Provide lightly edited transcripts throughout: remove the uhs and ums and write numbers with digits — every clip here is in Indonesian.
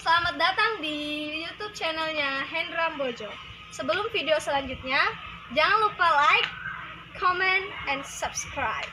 Selamat datang di YouTube channelnya Hendra Bojo. Sebelum video selanjutnya, jangan lupa like, comment, and subscribe.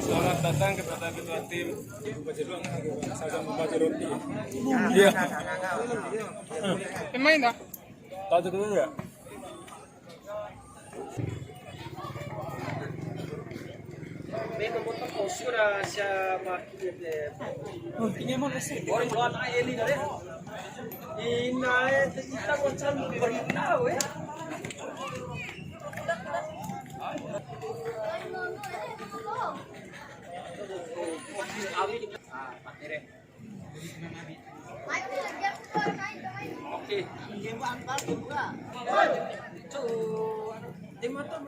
Selamat datang kepada ketua tim Baca Roti. Iya. Pemain dah. Tahu dulu ya. Beno motor postura siapa oh ini mau nasi orang luar ini dari ini kita bosan beritahu ya oke game angkat juga di motor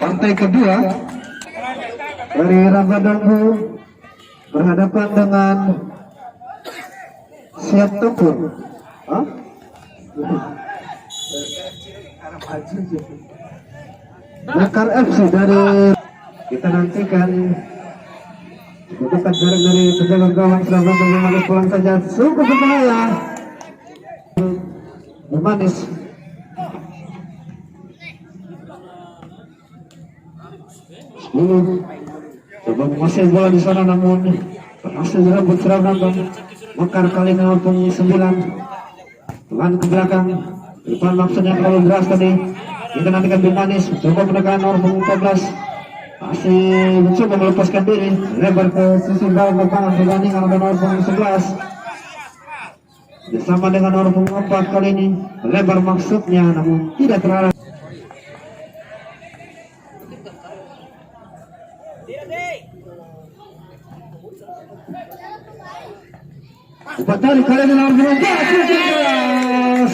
Partai kedua dari Raga Dambu berhadapan dengan Siap Tempur. Mekar FC dari kita nantikan dekat jarak dari penjaga gawang Surabaya bagaimana pulang saja cukup berbahaya. Manis coba menguasai bola di sana namun berhasil direbut serangan Mekar kali menampung 9 telan ke belakang depan maksudnya kalau deras tadi kita nantikan Bimanis coba menekan nomor 14 masih mencoba melepaskan diri lebar ke sisi bawah lapangan berbanding dengan nomor 11 bersama dengan nomor 4 kali ini lebar maksudnya namun tidak terarah. Kali ini nomor 12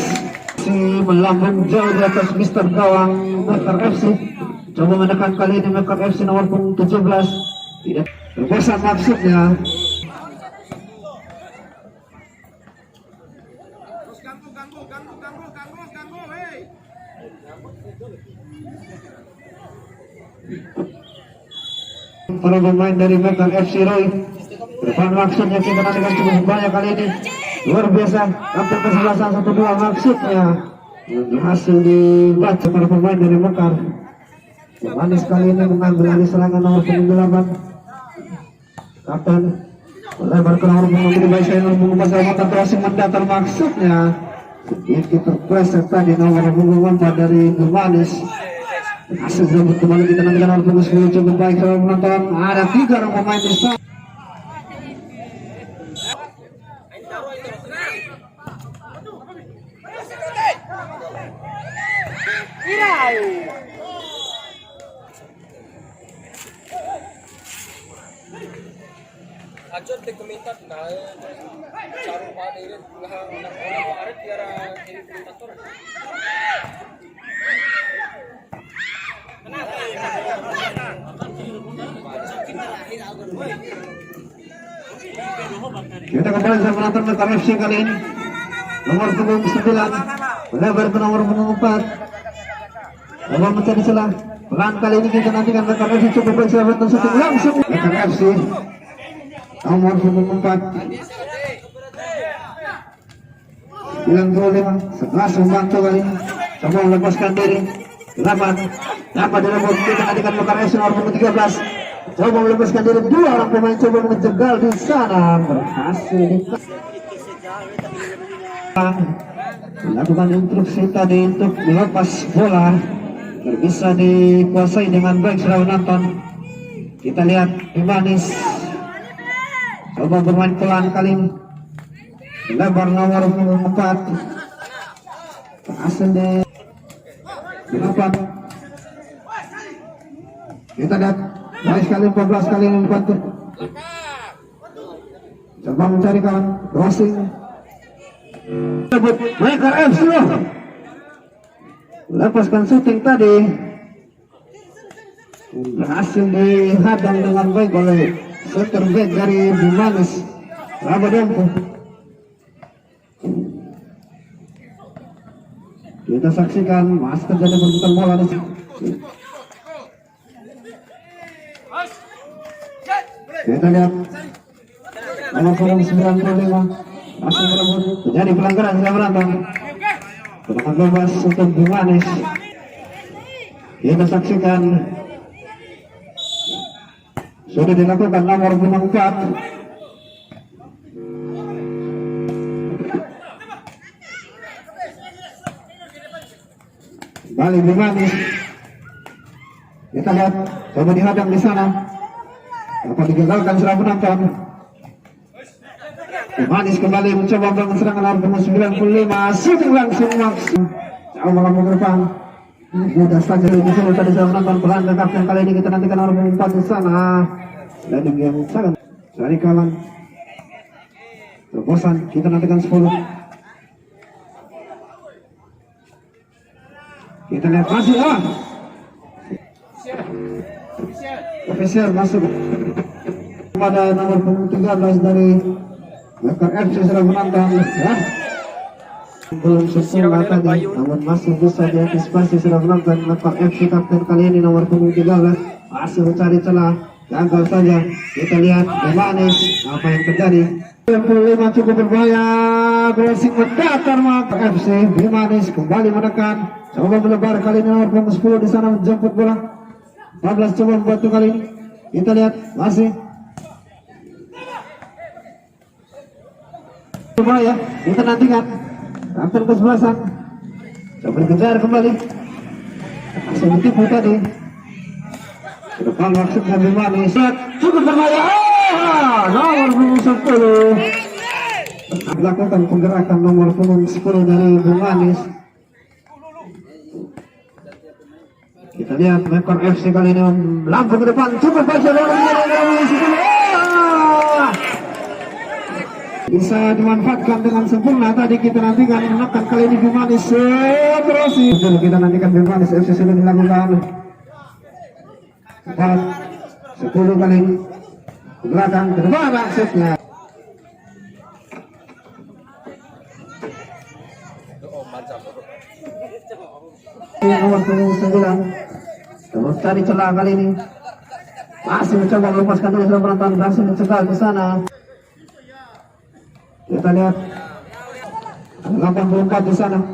si melambung jauh di atas Mister Gawang Mekar FC coba menekan kali ini Mekar FC nomor 17 tidak terbosan maksudnya. Para pemain dari Mekar FC Roy depan maksudnya kita nantikan cukup banyak kali ini luar biasa hampir kesebelasan 1-2 maksudnya berhasil dibaca para pemain dari Mekar. Manis kali ini mengambil alih serangan nomor 8 kapten lebar ke nomor 5 baik saya nomor 4 terasing mendatar maksudnya sedikit terpleset tadi nomor 4 dari Manis. Hasil jemput kembali kita nantikan nomor 10 cukup baik kalau menonton ada 3 orang pemain di sana. Dyan, te komentar na Charo pa din anak orang arit tiara ini komentator. Kita kembali sama penonton Mekar FC kali ini. Nomor punggung 9 melebar ke nomor punggung 4. Coba mencari celah. Pelan kali ini kita nantikan Mekar FC cukup bersahabat dan syuting langsung. Mekar FC nomor punggung 4 95 11 membantu kali ini. Coba melepaskan diri 8 dapat direbut. Kita nantikan Mekar FC nomor punggung 13. Coba melepaskan diri, dua orang pemain coba menjegal di sana, berhasil melakukan instruksi tadi untuk melepas bola, bisa dikuasai dengan baik setelah menonton. Kita lihat Imanis coba bermain pelan kali ini, lebar nomor 4 berhasil dilakukan. Kita lihat baik sekali 14 kali ini dibantu. Coba mencari kawan, crossing. Mekar FC lepaskan syuting tadi, berhasil dihadang dengan baik oleh center back dari Bimanes Rabadompo. Kita saksikan masih terjadi perputaran bola di sini. Kita lihat nomor punggung 95 masih berebut, terjadi pelanggaran setelah menonton. Tendangan bebas untuk Bimanes. Kita saksikan sudah dilakukan nomor punggung 4. Balik Bimanes. Kita lihat coba dihadang di sana. Apa digagalkan setelah penonton. Bimanes kembali mencoba membangun serangan nomor punggung 95. Shooting langsung jauh melambung ke depan. Mudah saja bisa tadi setelah menonton pelan ke kapten. Kali ini kita nantikan nomor punggung 4 di sana. Landing yang sangat dari kawan. Terobosan kita nantikan 10. Kita lihat masih official masuk pada nomor punggung 13 dari Mekar FC sudah menonton ya. Belum sempurna tadi, namun masih bisa diantisipasi sudah menonton. Mekar FC kapten kali ini nomor punggung 13 masih mencari celah, gagal saja. Kita lihat Bimanes apa yang terjadi. 95 cukup berbahaya, crossing mendatar Mekar FC. Bimanes kembali menekan, coba melebar kali ini nomor punggung 10 di sana menjemput bola. 14 coba membantu kali ini. Kita lihat masih berbahaya. Kita nantikan kapten kesebelasan coba dikejar kembali, masih ditipu tadi. Ke depan maksudnya Bimanes cukup berbahaya. Nomor punggung 10 dilakukan penggerakan nomor punggung 10 dari Bimanes. Kita lihat Mekar FC kali ini melambung ke depan, cukup baca bisa dimanfaatkan dengan sempurna. Tadi kita nantikan menekan kali ini Bimanes terus. Kita nantikan Bimanes FC sudah dilakukan 10 kali ke belakang, ke depan aksesnya. Nomor punggung 9 terus cari celah kali ini, masih mencoba melepaskan diri setelah penonton, berhasil dicegah di sana. Kita lihat 84 di sana,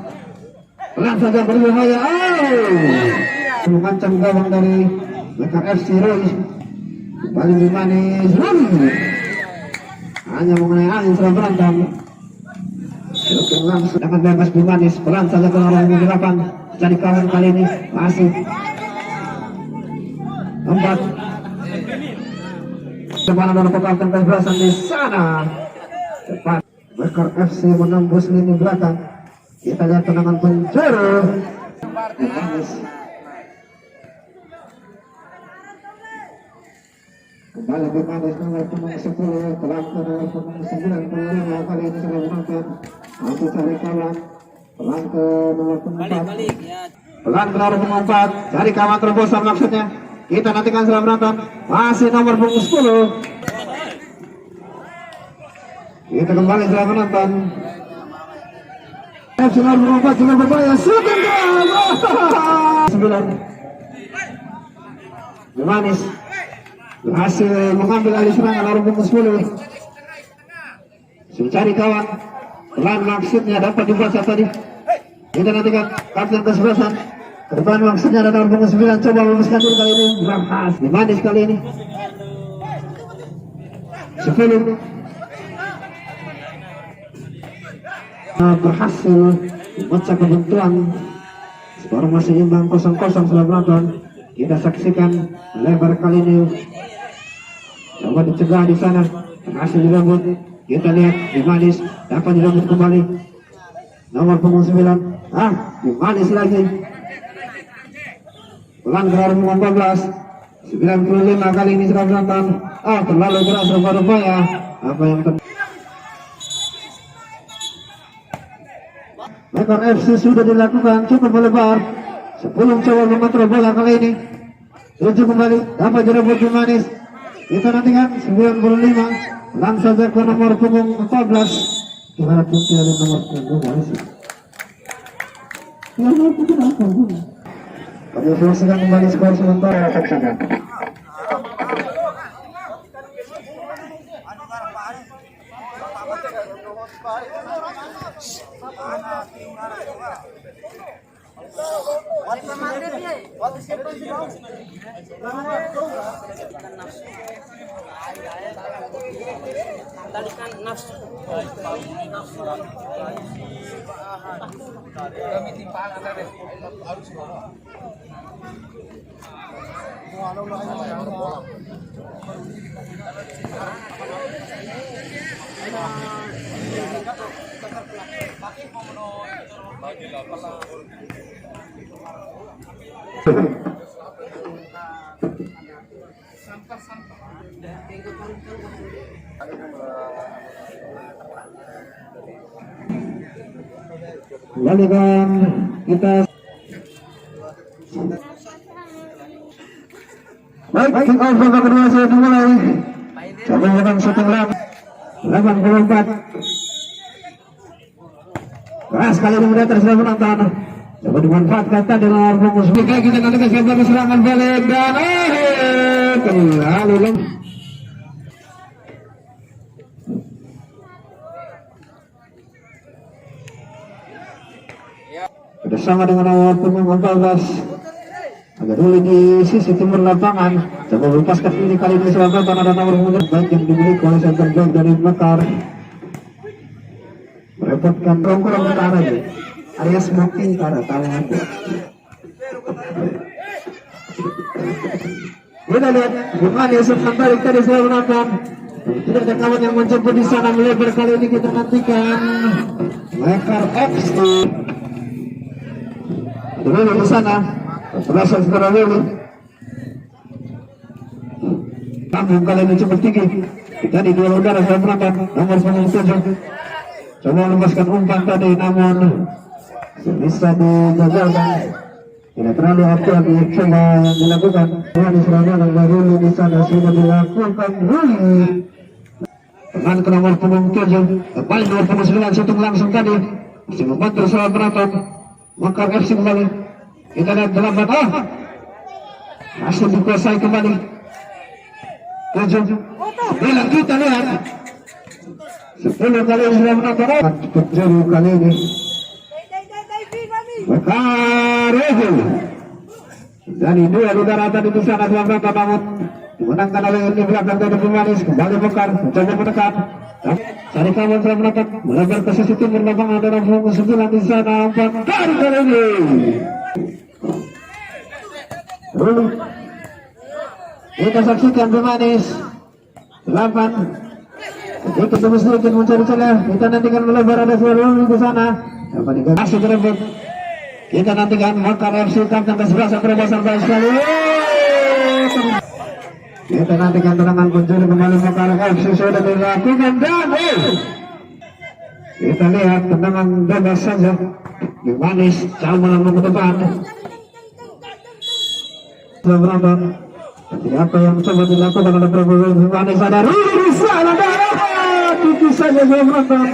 pelan saja berbahaya. Mengancam gawang dari Mekar FC Roy. Kembali Bimanes hanya mengenai angin setelah penonton. Langsung dengan bebas Bimanes, pelan saja ke nomor 8. Cari kawan kali ini masih 4. Depan ada kapten kesebelasan di sana. Cepat Mekar FC menembus lini belakang. Kita lihat tendangan penjara. Kembali Kembali Bimanes nomor punggung 10 pelan ke nomor punggung 95 kali ini sudah menonton masih cari kawan pelan ke nomor punggung 4 pelan ke nomor punggung 4 cari kawan terobosan maksudnya kita nantikan setelah menonton masih nomor punggung 10 kita kembali setelah menonton FC nomor punggung 4 juga berbahaya shooting gol 9 Bimanes berhasil mengambil alih serangan nomor punggung 10 mencari kawan pelan maksudnya dapat dibaca tadi kita nantikan kapten kesebelasan ke depan maksudnya ada nomor punggung 9 coba melepaskan dulu kali ini berhasil Bimanes kali ini 10 berhasil memecah kebuntuan skor masih imbang 0-0 setelah penonton kita saksikan lebar kali ini coba dicegah di sana berhasil direbut kita lihat Bimanes dapat direbut kembali nomor punggung 9 Bimanes lagi pelan ke nomor punggung 14 95 kali ini sudah menonton terlalu keras rupa-rupanya apa yang Mekar FC sudah dilakukan cukup melebar sebelum coba mengontrol bola kali ini 7 kembali dapat direbut Bimanes kita nantikan 95 langsung saja ke nomor punggung 14 gimana pun tidak ada nomor punggung kami selesaikan kembali skor sementara saksikan kembalikan kita baik kick off babak kedua sudah dimulai coba lakukan shooting lamp 84 keras kali ini mudah sudah menonton coba dimanfaatkan tadi nomor punggung 9 kita nantikan sebentar serangan balik dan terlalu bersama dengan nomor punggung 14 agak dulu di sisi timur lapangan coba melepaskan ini kali ini selatan ada nomor punggung baik yang dimiliki oleh center back dari Mekar merepotkan kurang ke arah aja area smoking ke arah tahu aja kita lihat Bimanes tarik tadi saya menonton tidak ada kawan yang mencoba di sana melebar kali ini kita nantikan Mekar FC dulu di sana terasa segera dulu kamu kali ini cukup tinggi kita di dua udara saya menonton nomor 97 coba melepaskan umpan tadi namun bisa digagalkan tidak terlalu akurat coba yang dilakukan di serangan yang baru di sana sudah dilakukan dengan ke nomor punggung 7 kembali nomor punggung 9 satu langsung tadi masih membantu salah penonton Mekar FC kembali kita lihat dalam masih dikuasai kembali 7 bilang kita lihat 10 kali sudah menonton cukup jauh kali ini Mekar dan ini udara tadi di sana dua menonton namun dimenangkan oleh ini belakang dari Bimanes kembali Mekar mencoba mendekat cari kawan telah mendapat melebar ke sisi timur lapangan ada nomor 9 di sana umpan dari kali ini kita saksikan Bimanes 8 kita terus sedikit mencari celah kita nantikan melebar ada seluruh di sana dapat dikasih terebut kita nantikan Mekar FC kapten ke-11 terobosan baik sekali Kita nantikan tendangan pencuri kembali Mekar FC sudah dilakukan dan kita lihat tendangan bebas saja di Manis jauh melambung ke depan. Sudah menonton apa yang coba dilakukan oleh Prabowo Manis, ada Risa, ada tipis saja sudah menonton.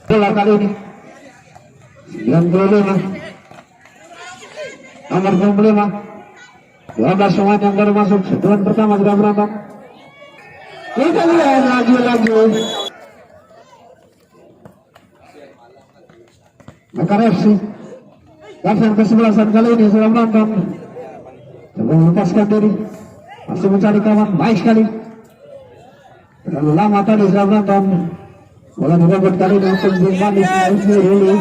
Bola kali ini 95 nomor 25 12 pemain yang baru masuk sebulan pertama sudah menonton. Kita lihat lagi Mekar FC kapten ke-11 kali ini sudah menonton, coba melepaskan diri, masih mencari kawan, baik sekali. Terlalu lama tadi sudah menonton. Bola direbut kali ini untuk Manis dulu.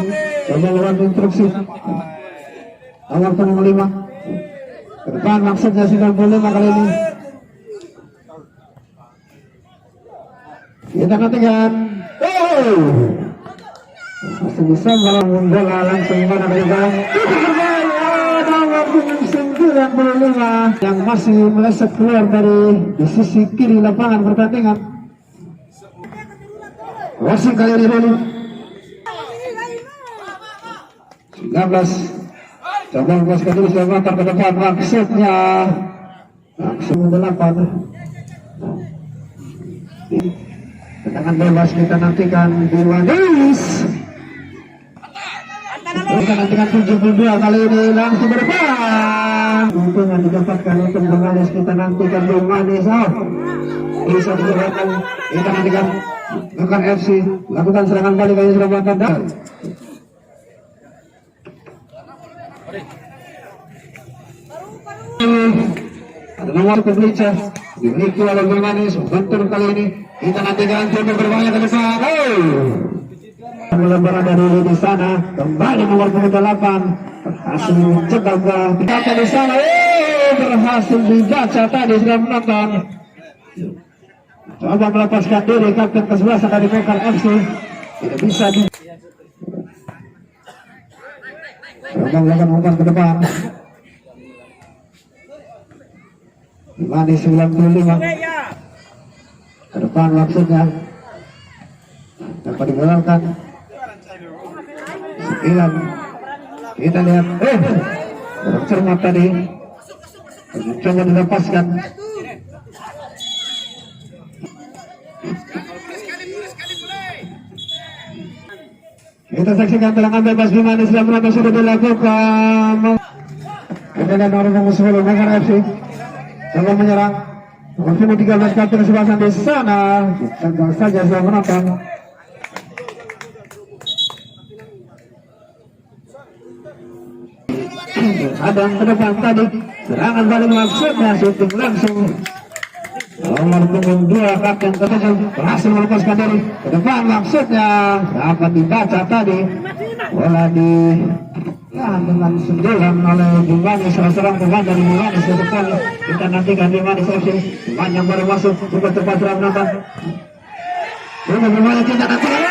Coba lewat instruksi nomor 5 ke depan, maksudnya 95 kali ini. Kita nantikan. Masih bisa melawan bola langsung mana dari bawah. Nomor 95 yang masih meleset keluar dari di sisi kiri lapangan pertandingan. Wasit kali ini dulu 19. Coba lepaskan dulu sudah ke depan, maksudnya langsung 8. Tendangan bebas kita nantikan di Manis. Kita nantikan 72 kali ini langsung ke depan. Keuntungan didapatkan untuk Manis, kita nantikan di Manis. Bisa digunakan, kita nantikan Mekar FC lakukan serangan balik kali sudah melakukan dan ada nomor Kublica dimiliki oleh Manis. Bentur kali ini kita nantikan coba berbahaya ke depan. Melebar dari di sana kembali nomor 8 berhasil mencetak bola di sana. Berhasil dibaca tadi sudah menonton. Coba melepaskan diri kapten ke-11 dari Mekar FC, tidak bisa di coba melakukan umpan ke depan. Manis 95 ke depan maksudnya dapat dibenarkan 9. Kita lihat cermat tadi coba dilepaskan. Kita saksikan tendangan bebas di Manis sudah berapa sudah dilakukan. Kita lihat nomor 10 Mekar FC coba menyerang. Nomor 13 kapten ke-11 di sana. Gagal saja sudah menonton. Ada yang ke depan tadi. Serangan balik maksudnya syuting langsung. Nomor 2 kapten ke-7 berhasil melepaskan diri ke depan maksudnya dapat dibaca tadi bola di dengan sundulan oleh Manis. Salah seorang pemain dari Manis ke depan. Kita nantikan di Manis FC pemain yang baru masuk cukup cepat sudah menonton. Coba bermain kita nantikan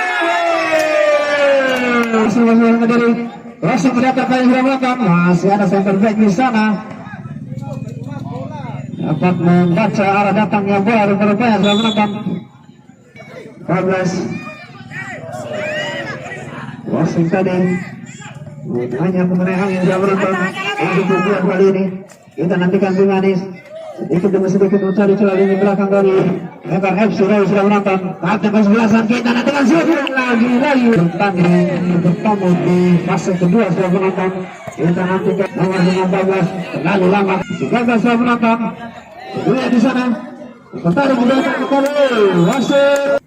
masih ke diri langsung mendapat kali sudah menonton. Masih ada center back di sana dapat membaca arah datangnya bola dan berupaya sudah menonton. 14 Wasing tadi hanya pemenang yang sudah menonton untuk tujuan kali ini. Kita nantikan di Manis sedikit demi sedikit mencari celah di belakang dari Mekar FC sudah menonton. Kapten ke-11 kita nantikan lagi bertanding bertemu di fase kedua sudah menonton. Kita nantikan nomor 15 terlalu lama 13 sudah menonton. Kedua di sana tertarik di belakang kembali wasit.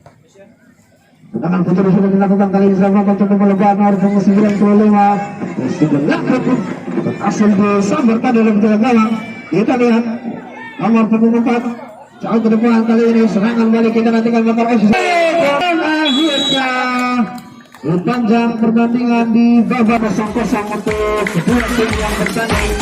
Tendangan putar sudah dilakukan kali ini sudah menonton cukup melebar nomor 95 masih berlaku berhasil disambar tadi oleh penjaga gawang. Kita lihat nomor 4 jauh ke depan kali ini serangan balik kita nantikan Mekar FC. Akhirnya sepanjang pertandingan di babak 0-0 untuk kedua tim yang bertanding.